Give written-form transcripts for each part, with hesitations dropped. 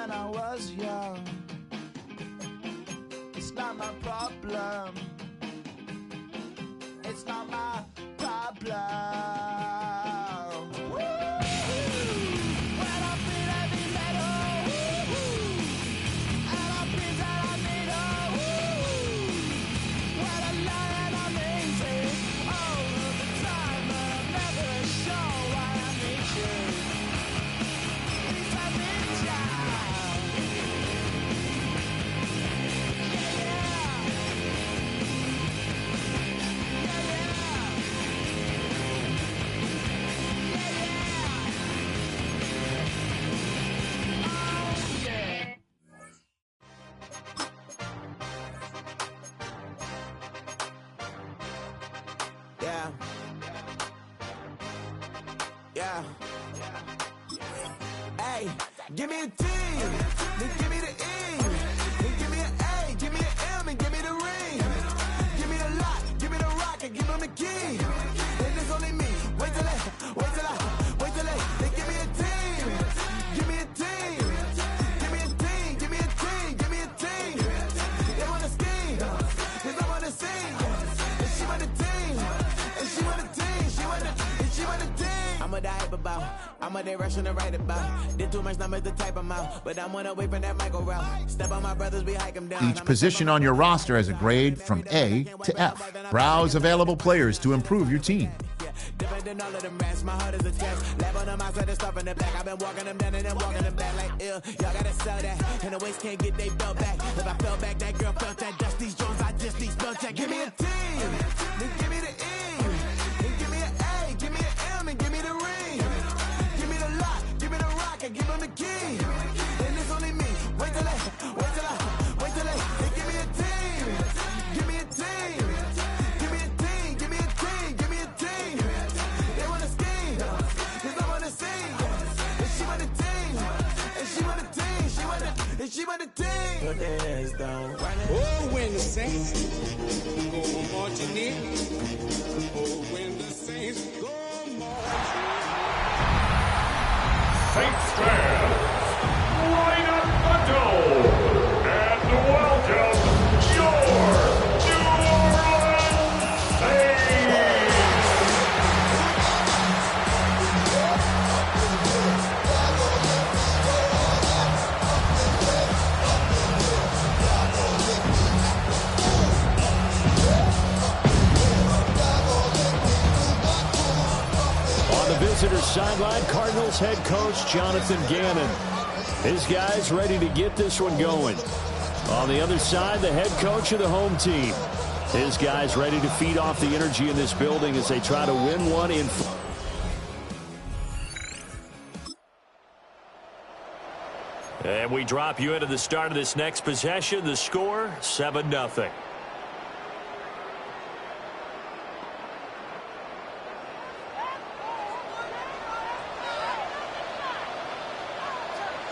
when I was young. It's not my problem. It's not my problem. Yeah. Hey, give me a T, then give me the E, then give me an A, give me an M, and give me the ring. Give me the lock, give me the rock, and give them the key. And it's only me. Wait till they, they give me a team. Give me a team. Give me a team, give me a team, give me a team. They wanna scheme, cause I wanna sing. And she want a team, and she want a team, she want a team. I'm what I hype about, I'm what they rushing to write about. Did too much numbers to type them out, but I'm one away from that micro route. Step on my brothers, we hike them down. Each position on your roster has a grade from A to F. Browse available players to improve your team. Different than all of them rats, my heart is a test. Lab on them outside, and stuff in the back. I've been walking them down and then walking them back like ill. Y'all gotta sell that, and the waist can't get they belt back. If I fell back, that girl felt that. Dust these Jones, I just need spell check. Give me a team, then give me the E, then give me an A, give me an M, and give me the ring. Give me the lock, give me the rock, and give them the key. And it's only me. Wait till they give me a team. Give me a team. Give me a team. Give me a team. Give me a team. They wanna scheme, cause I wanna sing. And she want a team. And she want a team. She want a team. Put their hands down. Oh, when the Saints go marching in. Oh, when the Saints go marching in. Saints fans, line up the door and welcome your New Orleans Saints. On the visitor's sideline, Cardinals head coach Jonathan Gannon. His guys ready to get this one going. On the other side, the head coach of the home team. His guys ready to feed off the energy in this building as they try to win one in. And we drop you into the start of this next possession. The score, 7-0.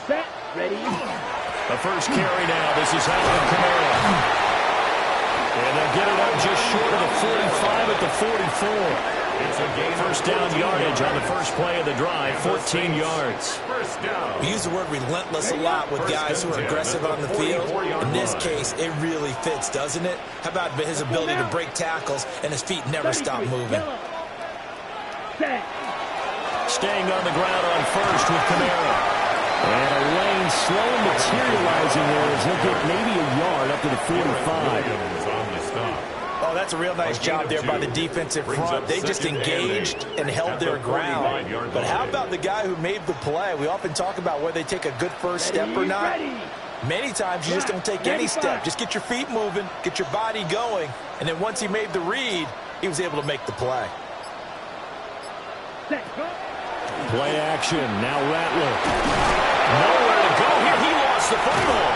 Set, ready. The first carry now. This is Alvin Kamara. And they'll get it up just short of the 45 at the 44. It's a game. First down yardage on the first play of the drive, 14 yards. First down. We use the word relentless a lot with guys who are aggressive on the field. In this case, it really fits, doesn't it? How about his ability to break tackles and his feet never stop moving? Staying on the ground on first with Kamara. And a lane slowly materializing there as he'll get maybe a yard up to the 45. Oh, that's a real nice job there by the defensive front. They just engaged and held their ground. But how about the guy who made the play? We often talk about whether they take a good first step or not. Many times you just don't take any step. Just get your feet moving, get your body going. And then once he made the read, he was able to make the play. Play action. Now Rattler. Nowhere to go here. He lost the football.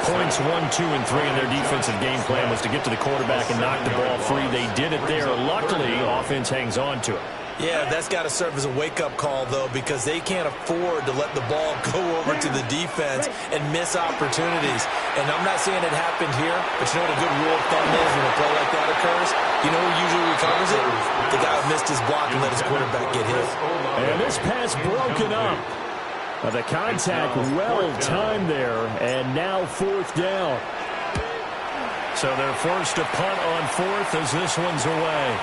Points 1, 2, and 3 in their defensive game plan was to get to the quarterback and knock the ball free. They did it there. Luckily, offense hangs on to it. Yeah, that's got to serve as a wake-up call, though, because they can't afford to let the ball go over to the defense and miss opportunities. And I'm not saying it happened here, but you know what a good rule of thumb is when a play like that occurs? You know who usually recovers it? The guy who missed his block and let his quarterback get hit. And this pass broken up. The contact well-timed there, and now 4th down. So they're forced to punt on 4th as this one's away.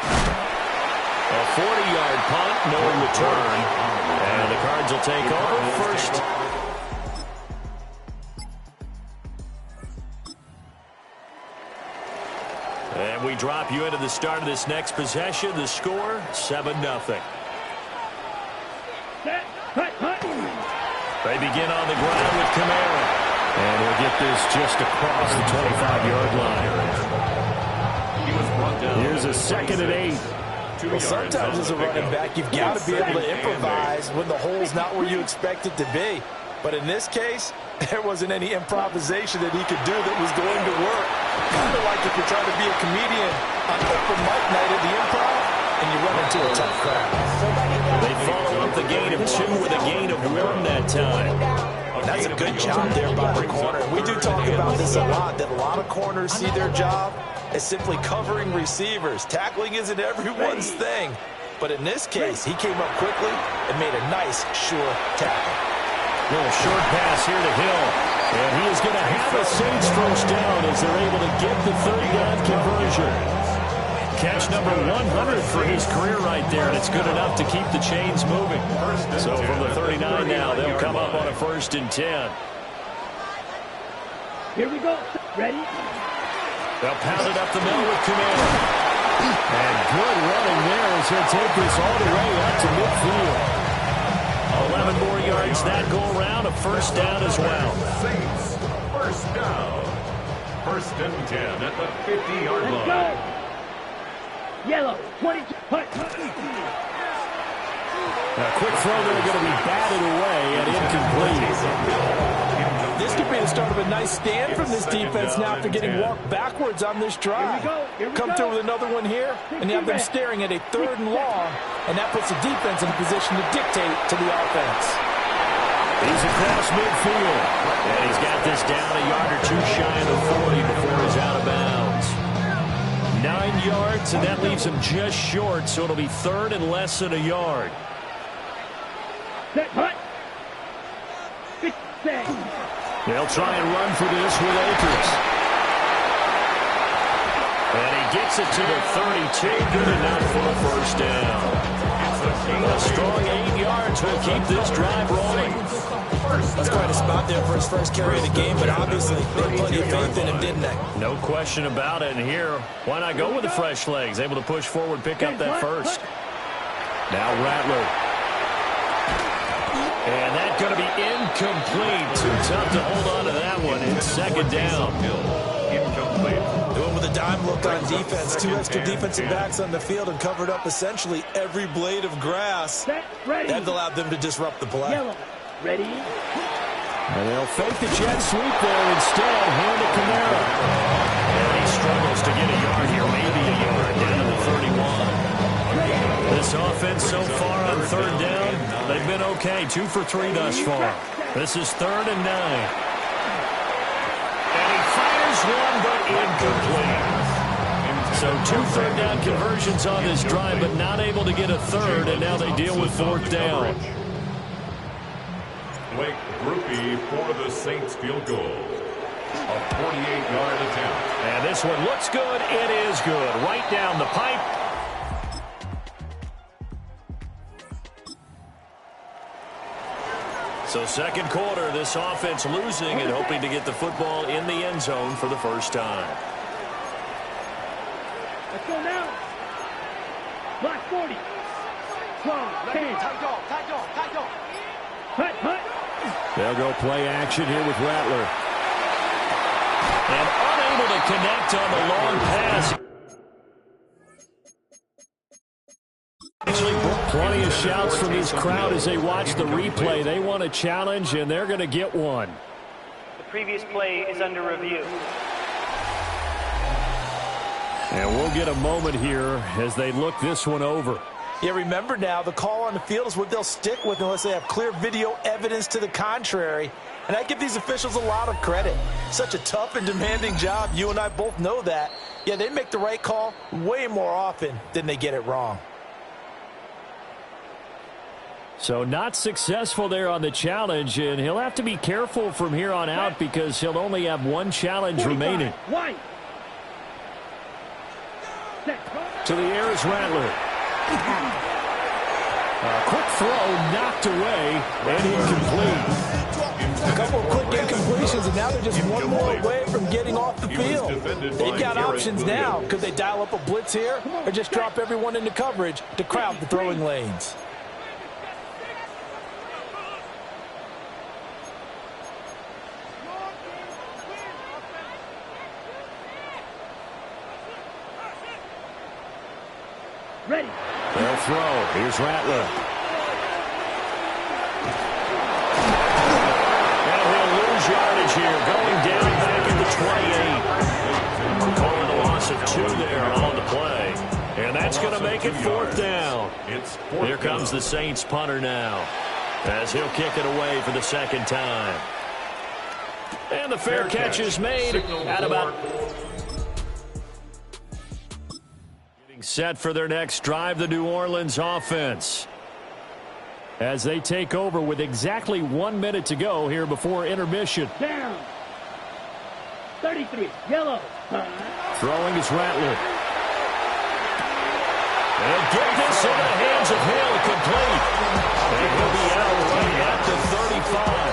A 40-yard punt, no return. And the Cards will take over first. And we drop you into the start of this next possession. The score, 7-0. They begin on the ground with Kamara. And he'll get this just across the 25-yard line. Here's a 2nd and 8. Well, sometimes as a running back, you've got to be able to improvise when the hole's not where you expect it to be. But in this case, there wasn't any improvisation that he could do that was going to work. Kind of like if you're trying to be a comedian on open mic night at the Improv and you run into a tough crowd. They follow up the gain of 2 with a gain of 1 that time. That's a good job there by the corner. We do talk about this a lot, that a lot of corners see their job as simply covering receivers. Tackling isn't everyone's thing. But in this case, he came up quickly and made a nice, sure tackle. Little short pass here to Hill. And he is going to have a Saints first down as they're able to get the 3rd-down conversion. Catch number 100 for his career right there, and it's good enough to keep the chains moving. So from the 39 now, they'll come up on a 1st and 10. Here we go. Ready? They'll pound it up the middle with Kamara. And good running there as he'll take this all the way up to midfield. 11 more yards that go around, a 1st down as well. Saints, 1st down. 1st and 10 at the 50-yard line. Let's go. Yellow, 22. A quick throw there going to be batted away and incomplete. This could be the start of a nice stand from this defense now after getting walked backwards on this drive. Come through with another one here, and you have them staring at a 3rd and long, and that puts the defense in a position to dictate to the offense. He's across midfield, and he's got this down a yard or 2 shy of the 40 before he's out of bounds. 9 yards, and that leaves him just short, so it'll be 3rd and less than a yard. Set, hut. They'll try and run for this with Akers. And he gets it to the 32. Good enough for a 1st down. A strong 8 yards will keep this drive rolling. That's quite a spot there for his first carry of the game, but obviously they put plenty of faith in him, didn't they? No question about it. And here, why not go with the fresh legs? Able to push forward, pick up that 1st. Now Rattler. And that's going to be incomplete. Too tough to hold on to that one. It's 2nd down. Doing with a dime look on defense. 2 extra defensive backs on the field and covered up essentially every blade of grass. That allowed them to disrupt the play. Yellow. Ready? And they'll fake the jet sweep there instead. Hand to Kamara. And he struggles to get a yard here. Maybe a yard down to the 31. This offense so far on 3rd down, they've been okay. 2 for 3 thus far. This is 3rd and 9. And he fires one, but incomplete. So 2 3rd-down conversions on this drive, but not able to get a 3rd, and now they deal with 4th down. Blake Groupie for the Saints field goal. A 48-yard attempt. And this one looks good. It is good. Right down the pipe. So 2nd quarter, this offense losing and hoping to get the football in the end zone for the first time. Let's go now. Block 40. 12, 10. Hut, hut. They'll go play action here with Rattler. And unable to connect on the long pass. Plenty of shouts from this crowd as they watch the replay. They want a challenge, and they're going to get one. The previous play is under review. And we'll get a moment here as they look this one over. Yeah, remember now, the call on the field is what they'll stick with unless they have clear video evidence to the contrary. And I give these officials a lot of credit. Such a tough and demanding job. You and I both know that. Yeah, they make the right call way more often than they get it wrong. So not successful there on the challenge, and he'll have to be careful from here on out because he'll only have one challenge remaining. To the air is Rattler. A quick throw knocked away and incomplete. A couple of quick incompletions, and now they're just one more away from getting off the field. They've got options now. Could they dial up a blitz here or just drop everyone into coverage to crowd the throwing lanes? Ready. They'll throw. Here's Rattler. And he'll lose yardage here. Going down back at the 28. Calling a loss of 2 there on the play. And that's going to make it 4th down. Here comes the Saints punter now, as he'll kick it away for the 2nd time. And the fair catch is made at about... Set for their next drive, the New Orleans offense, as they take over with exactly 1 minute to go here before intermission. Down. 33. Yellow. Throwing is Rattler. They'll get this in the hands of Hill, complete. And he'll be out right at the 35.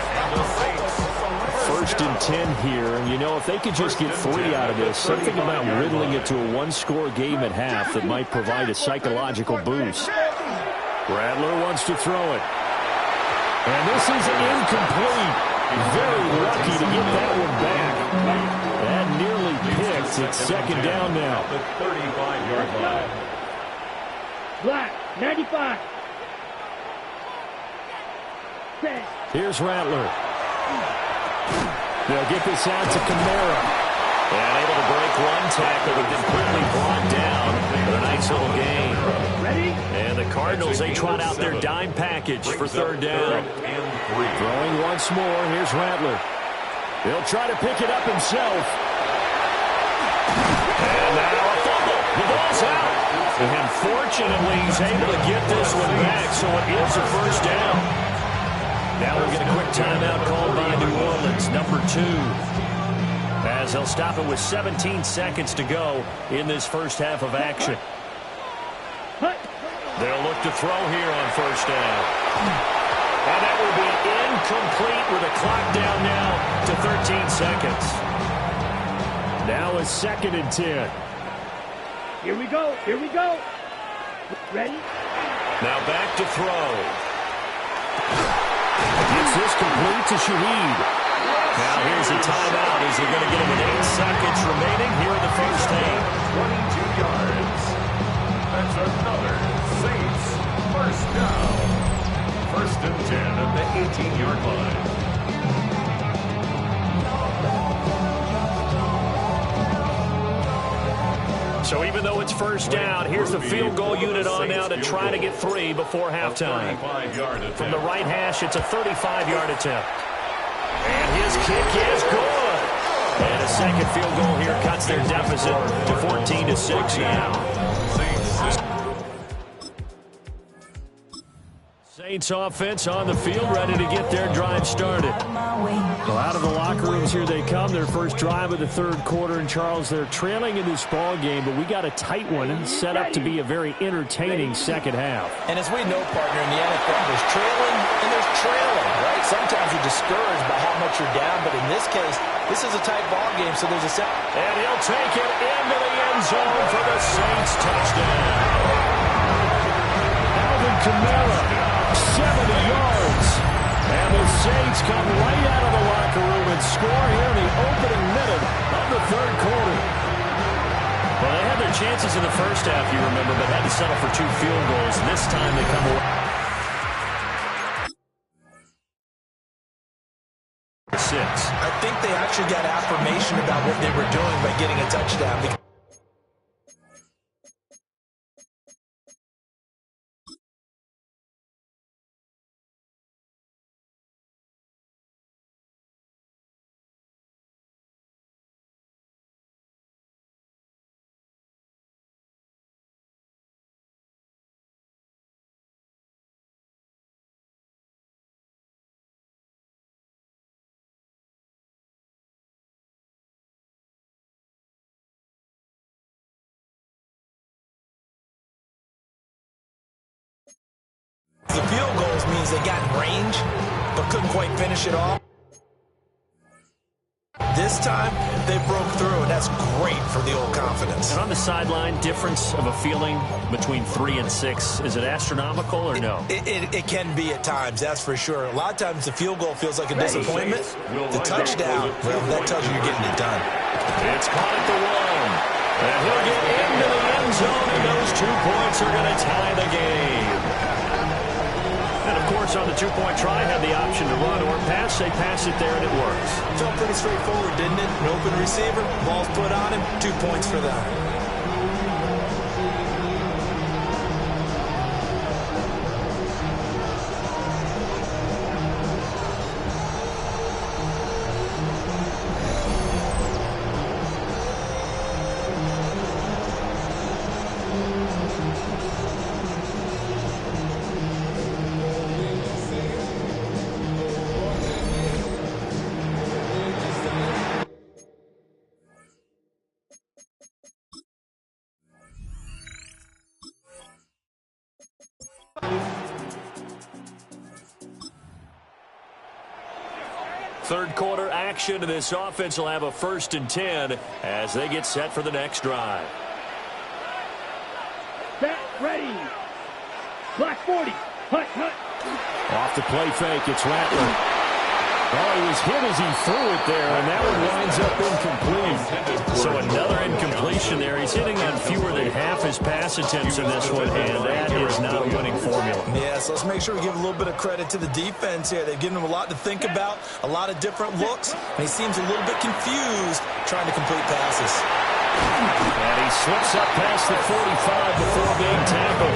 1st and 10 here, and you know, if they could just get 3 out of this, something about riddling it to a 1-score game at half that might provide a psychological boost. Rattler wants to throw it. And this is incomplete. Very lucky to get that one back. That nearly picked. It's 2nd down now. The 35-yard line. Black. 95. Here's Rattler. They'll get this out to Kamara. And able to break one tackle, but completely brought down. A nice little gain. Ready? And the Cardinals, they trot out their dime package for 3rd down. Throwing once more. Here's Rattler. He'll try to pick it up himself. And now a fumble. The ball's out. And fortunately, he's able to get this one back, so it is a 1st down. Now we'll get a quick timeout called by New Orleans, number 2. As they'll stop it with 17 seconds to go in this first half of action. They'll look to throw here on 1st down. And that will be incomplete with a clock down now to 13 seconds. Now a 2nd and 10. Here we go. Here we go. Ready? Now back to throw. Gets this complete to Shaheed. Now here's a timeout as they're going to get him with 8 seconds remaining here in the 1st half. 22 yards. That's another Saints 1st down. 1st and 10 at the 18-yard line. So even though it's 1st down, here's the field goal unit on now to try to get 3 before halftime. From the right hash, it's a 35-yard attempt. And his kick is good. And a 2nd field goal here cuts their deficit to 14-6 now. Saints offense on the field, ready to get their drive started. Well, out of the locker rooms here they come. Their first drive of the 3rd quarter. And, Charles, they're trailing in this ball game, but we got a tight one and set up to be a very entertaining 2nd half. And as we know, partner, in the NFL, there's trailing and there's trailing, right? Sometimes you're discouraged by how much you're down, but in this case, this is a tight ball game, so there's a set. And he'll take it into the end zone for the Saints touchdown. Alvin Kamara, 70 yards. And the Saints come right out of the locker room and score here in the opening minute of the 3rd quarter. Well, they had their chances in the first half, you remember, but had to settle for 2 field goals. This time they come away. 6. I think they actually got affirmation about what they were doing by getting a touchdown. they got in range, but couldn't quite finish it off. This time, they broke through, and that's great for the old confidence. And on the sideline, difference of a feeling between 3 and 6, is it astronomical or no? It can be at times, that's for sure. A lot of times the field goal feels like a disappointment. The touchdown, well, that tells you you're getting it done. It's caught at the 1. And he'll get into the end zone, and those 2 points are going to tie the game. And, of course, on the 2-point try, had the option to run or pass. They pass it there, and it works. Felt pretty straightforward, didn't it? An open receiver, ball's put on him, 2 points for them. Third quarter action, and this offense will have a 1st and 10 as they get set for the next drive. Set, ready. Black 40. Hut, hut. Off the play fake, it's Rattler. Oh, he was hit as he threw it there, and that one winds up incomplete. So another incompletion there. He's hitting on fewer than half his pass attempts in this one, and that is not a winning formula. Yeah, so let's make sure we give a little bit of credit to the defense here. They've given him a lot to think about, a lot of different looks, and he seems a little bit confused trying to complete passes. And he slips up past the 45 before being tackled.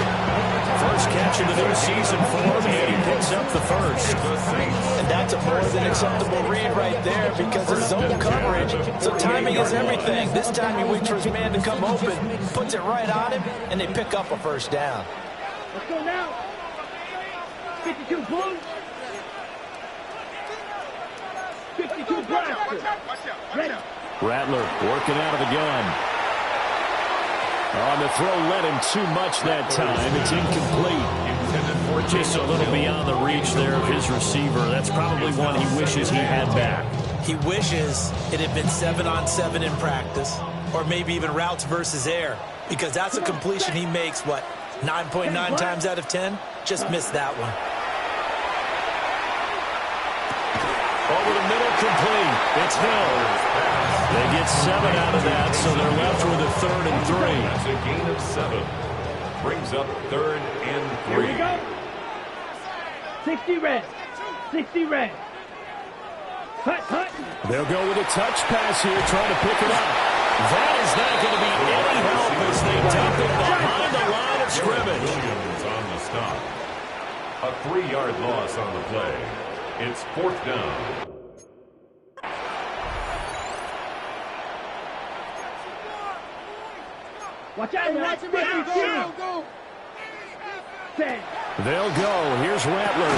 First catch of the new season for him, and he picks up the first. And that's a more than acceptable read right there because of zone coverage. So timing is everything. This time he waits for his man to come open, puts it right on him, and they pick up a first down. Let's go now. 52 blue. 52 black. Ready. Rattler working out of the gun. On the throw, led him too much that time. It's incomplete. Just a little beyond the reach there of his receiver. That's probably one he wishes he had back. He wishes it had been 7-on-7 in practice, or maybe even routes versus air, because that's a completion he makes, 9.9 times out of 10? Just missed that one. Over the middle, complete. It's Hill. They get 7 out of that, so they're left with a 3rd and 3. That's a gain of 7. Brings up 3rd and 3. Here we go. 60 red. 60 red. Hut, hut. They'll go with a touch pass here, trying to pick it up. That is not going to be any help as they dump it behind the line of scrimmage. Williams on the stop. A 3-yard loss on the play. It's 4th down. Watch out, watch him out. Go. 10. They'll go. Here's Rattler.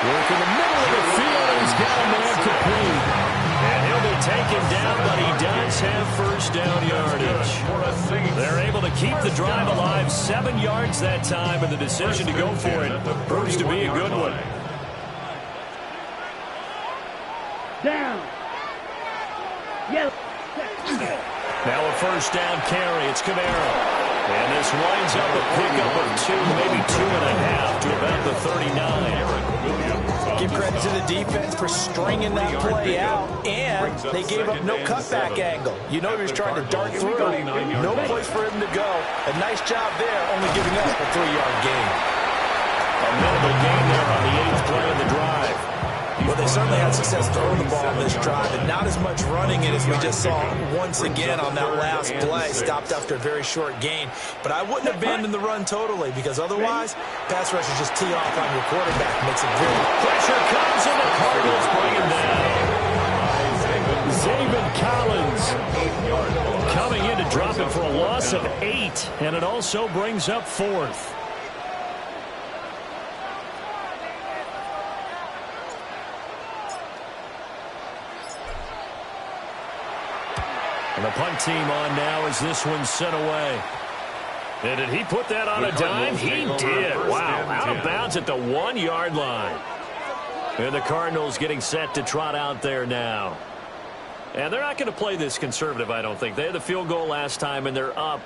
Work in the middle of the field. He's got a man complete. And he'll be taken down, but he does have first down yardage. They're able to keep the drive alive. 7 yards that time, and the decision to go for it proves to be a good one. Down. Yellow. Now a first down carry. It's Camaro. And this winds up a pickup of 2, maybe 2.5 to about the 39. Give credit to the defense for stringing that play out, and they gave up no cutback angle. You know he was trying to dart through. No place for him to go. A nice job there, only giving up a 3-yard gain. A minimal gain there on the 8th play of the drive. Well, they certainly had success throwing the ball on this drive, and not as much running it as we just saw once again on that last play. Stopped after a very short gain. But I wouldn't abandon the run totally, because otherwise, pass rushers just tee off on your quarterback. Makes it very... Pressure comes, and the Cardinals bring him down. Zaven Collins coming in to drop it for a loss of 8, and it also brings up 4th. And the punt team on now as this one's sent away. And did he put that on a dime? He did. Wow, out of bounds at the 1-yard line. And the Cardinals getting set to trot out there now. And they're not going to play this conservative, I don't think. They had the field goal last time, and they're up.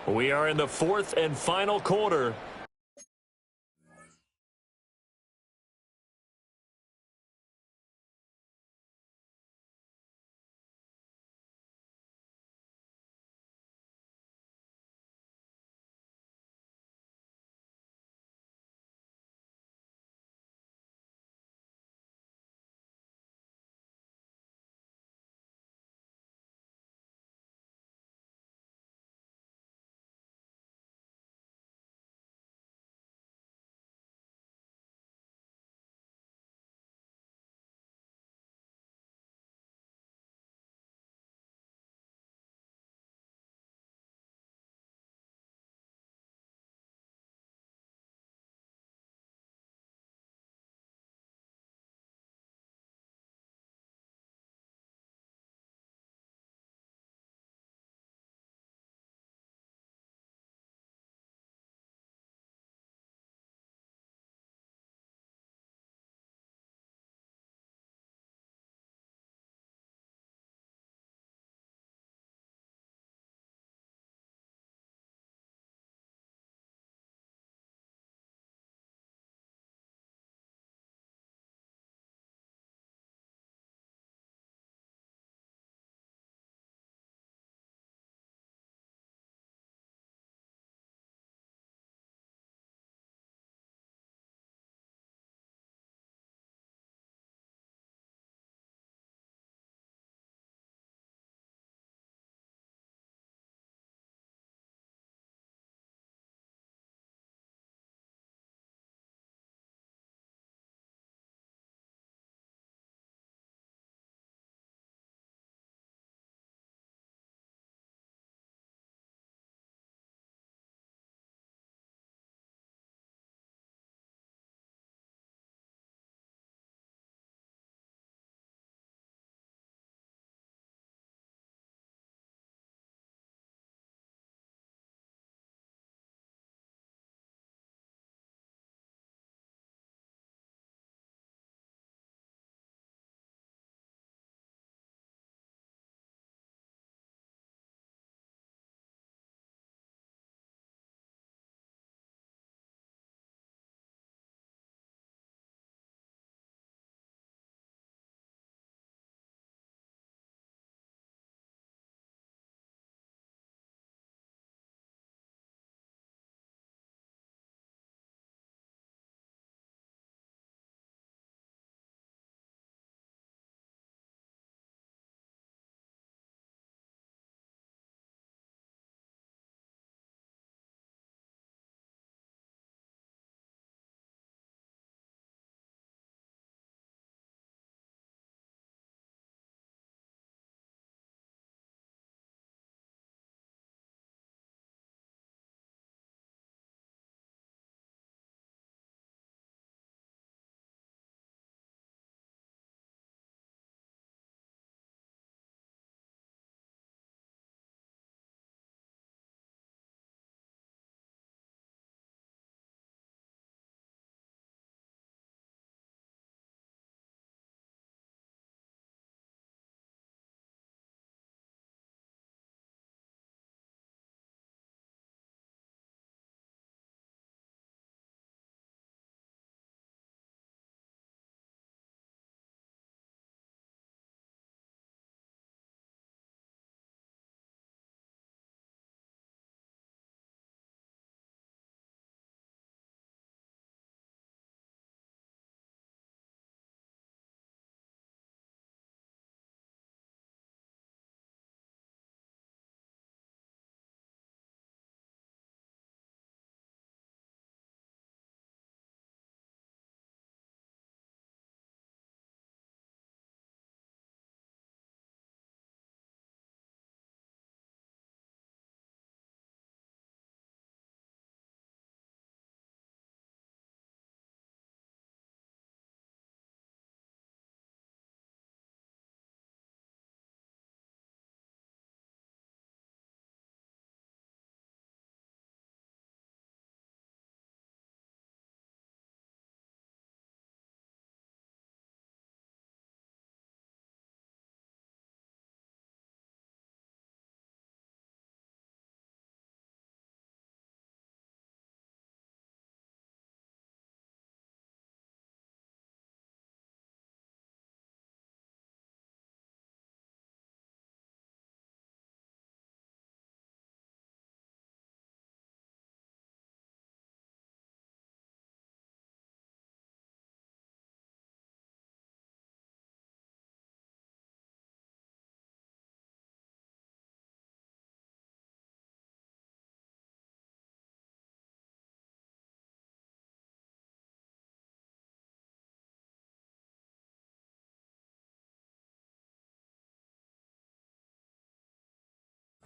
We are in the 4th and final quarter.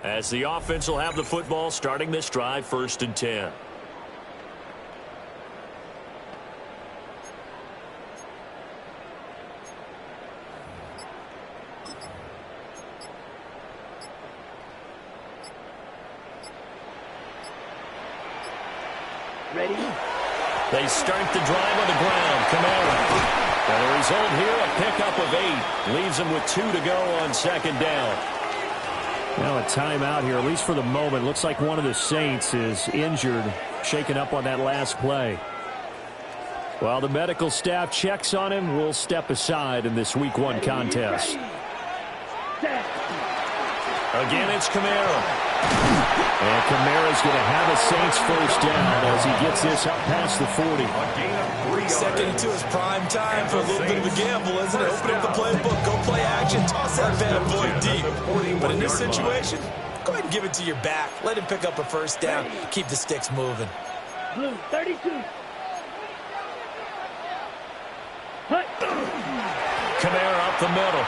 as the offense will have the football starting this drive, 1st and 10. Ready? They start the drive on the ground. Kamara. And the result here, a pickup of 8. Leaves them with 2 to go on 2nd down. Now a timeout here, at least for the moment. Looks like one of the Saints is injured, shaken up on that last play. While the medical staff checks on him, we'll step aside in this Week 1 contest. Again, it's Kamara. And Kamara's going to have a Saints 1st down as he gets this up past the 40. 2nd and 2 is prime time for a little bit of a gamble, isn't it? Open up the playbook, go play action, toss that bad boy deep. But in this situation, go ahead and give it to your back. Let him pick up a 1st down. Keep the sticks moving. Blue, 32. Hut. Kamara up the middle.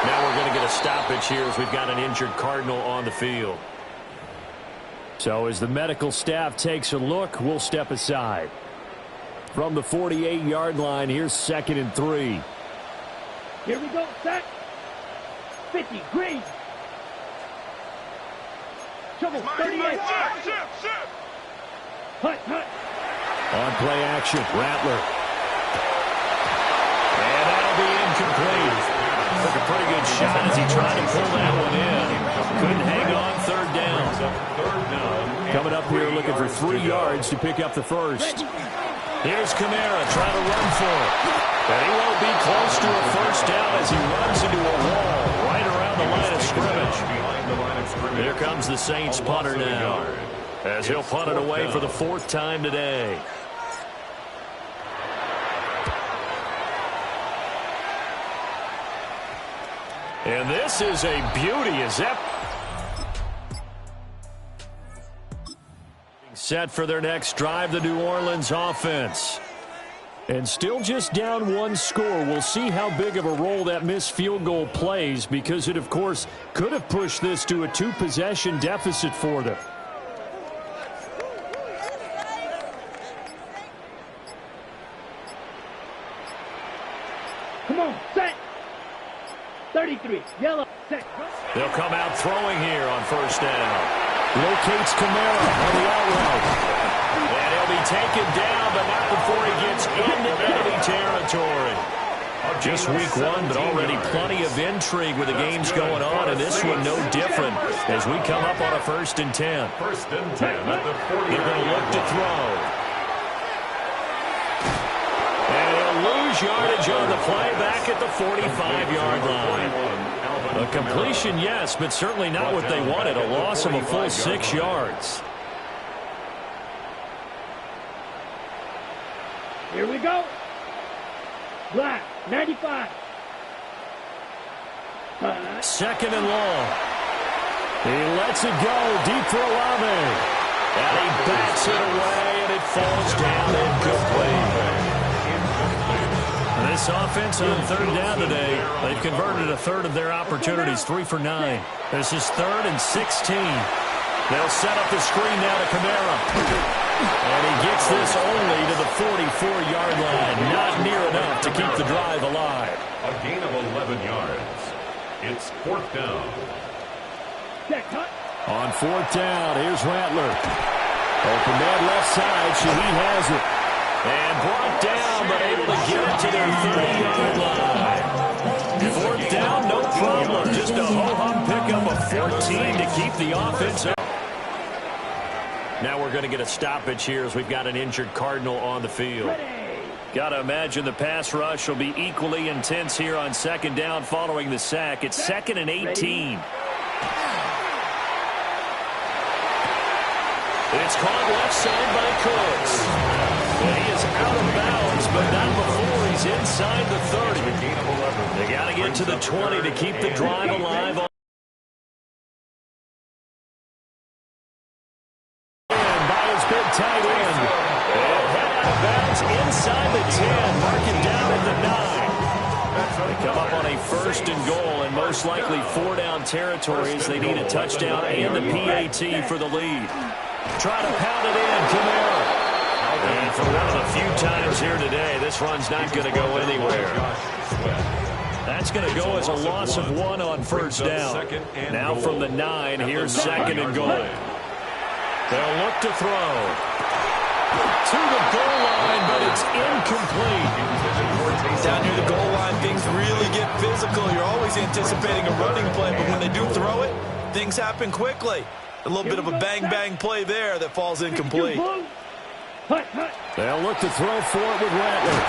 Now we're going to get a stoppage here as we've got an injured Cardinal on the field. So as the medical staff takes a look, we'll step aside. From the 48-yard line, here's 2nd and 3. Here we go, set. 50, green. Trouble, 38. Hut. On play action, Rattler. And that'll be incomplete. Took a pretty good shot as he tried to pull that one in. Couldn't hang on, 3rd down. Coming up here looking for 3 yards to pick up the 1st. Here's Kamara trying to run for it. And he won't be close to a 1st down as he runs into a wall right around the line of scrimmage. Here comes the Saints punter now, as he'll punt it away for the 4th time today. And this is a beauty. Is that set for their next drive, the New Orleans offense. And still just down 1 score. We'll see how big of a role that missed field goal plays, because it, of course, could have pushed this to a 2-possession deficit for them. Come on, set. 33, yellow, set. They'll come out throwing here on 1st down. Locates Kamara on the out route. And he'll be taken down, but not before he gets into enemy territory. Just Week 1, but already plenty of intrigue with the games going on, and this one no different as we come up on a 1st and 10. 1st and 10 at the 40. They're going to look to throw. And he'll lose yardage on the play back at the 45-yard line. A completion, yes, but certainly not what they wanted. A loss of a full 6 yards. Here we go. Black, 95. 2nd and long. He lets it go deep for Olave. And he backs it away, and it falls down incomplete. This offense on 3rd down today, they've converted a 1/3 of their opportunities, 3 for 9. This is 3rd and 16. They'll set up the screen now to Kamara. And he gets this only to the 44-yard line. Not near enough to keep the drive alive. A gain of 11 yards. It's 4th down. On 4th down, here's Rattler. Open man left side, so he has it. And brought down, but able to get it to their 30-yard line. 4th down, no problem. Just a ho-hum pickup of 14 to keep the offense up. Now we're going to get a stoppage here as we've got an injured Cardinal on the field. Got to imagine the pass rush will be equally intense here on 2nd down following the sack. It's 2nd and 18. It's caught left side by Cooks. And he is out of bounds, but not before he's inside the 30. They got to get to the 20 to keep the drive alive. And by his big tight end. And head out of bounds inside the 10. Marking down at the 9. come up on a 1st and goal, and most likely 4-down territory as they need a touchdown and the PAT for the lead. Try to pound it in, Kamara. And for one of the few times here today, this run's not going to go anywhere. That's going to go as a loss of 1 on 1st down. Now from the 9, here's 2nd and goal. They'll look to throw. To the goal line, but it's incomplete. Down near the goal line, things really get physical. You're always anticipating a running play, but when they do throw it, things happen quickly. A little bit of a bang-bang play there that falls incomplete. They'll look to throw for it with Rattler.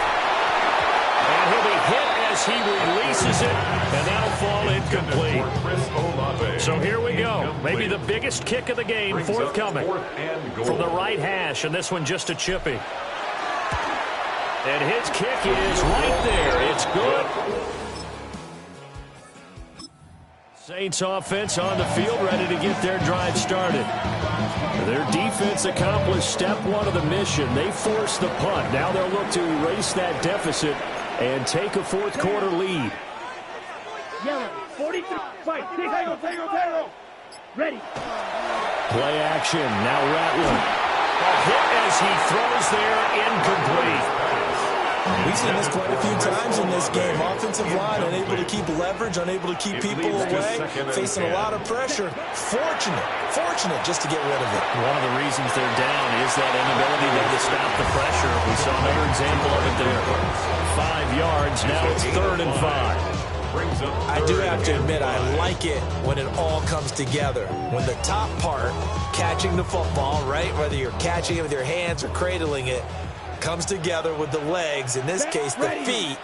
And he'll be hit as he releases it, and that'll fall incomplete. So here we go. Maybe the biggest kick of the game forthcoming from the right hash, and this one just a chippy. And his kick is right there. It's good. Saints offense on the field, ready to get their drive started. Their defense accomplished step 1 of the mission. They forced the punt. Now they'll look to erase that deficit and take a 4th quarter lead. Yellow, 43, fight, tango. Ready. Play action. Now Rattler. A hit as he throws there, incomplete. We've seen this quite a few times in this game. Offensive line unable to keep leverage, unable to keep people away, facing a lot of pressure. Fortunate just to get rid of it. One of the reasons they're down is that inability to stop the pressure. We saw another example of it there. 5 yards. Now it's 3rd and 5. I do have to admit, I like it when it all comes together. When the top part, catching the football, right, whether you're catching it with your hands or cradling it, comes together with the legs, in this case the feet,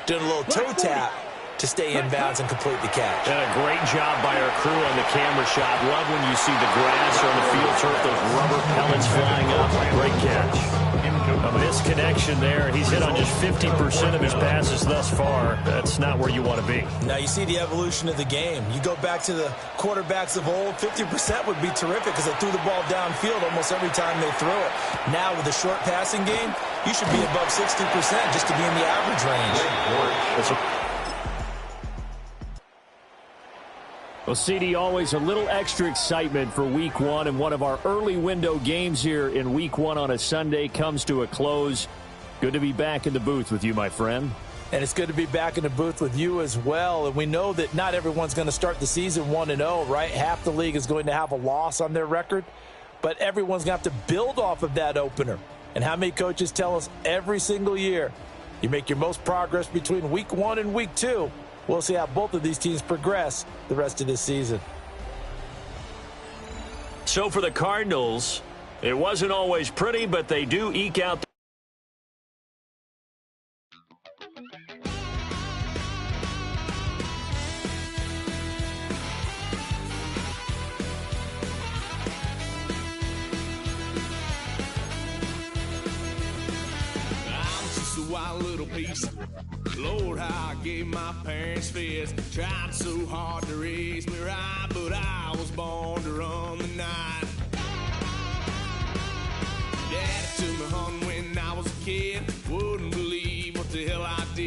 doing a little toe tap to stay in bounds and complete the catch. And a great job by our crew on the camera shot. Love when you see the grass or the field turf, those rubber pellets flying up. Great catch. A misconnection there. He's hit on just 50% of his passes thus far. That's not where you want to be. Now you see the evolution of the game. You go back to the quarterbacks of old, 50% would be terrific because they threw the ball downfield almost every time they threw it. Now with the short passing game, you should be above 60% just to be in the average range. Well, CD, always a little extra excitement for Week 1, and one of our early window games here in Week 1 on a Sunday comes to a close. Good to be back in the booth with you, my friend. And it's good to be back in the booth with you as well. And we know that not everyone's going to start the season 1-0, right? Half the league is going to have a loss on their record, but everyone's going to have to build off of that opener. And how many coaches tell us every single year, you make your most progress between Week 1 and Week 2. We'll see how both of these teams progress the rest of this season. So for the Cardinals, it wasn't always pretty, but they do eke out. Wild little piece. Lord, how I gave my parents fist. Tried so hard to raise me right, but I was born to run the night. Daddy took me home when I was a kid. Wouldn't believe what the hell I did.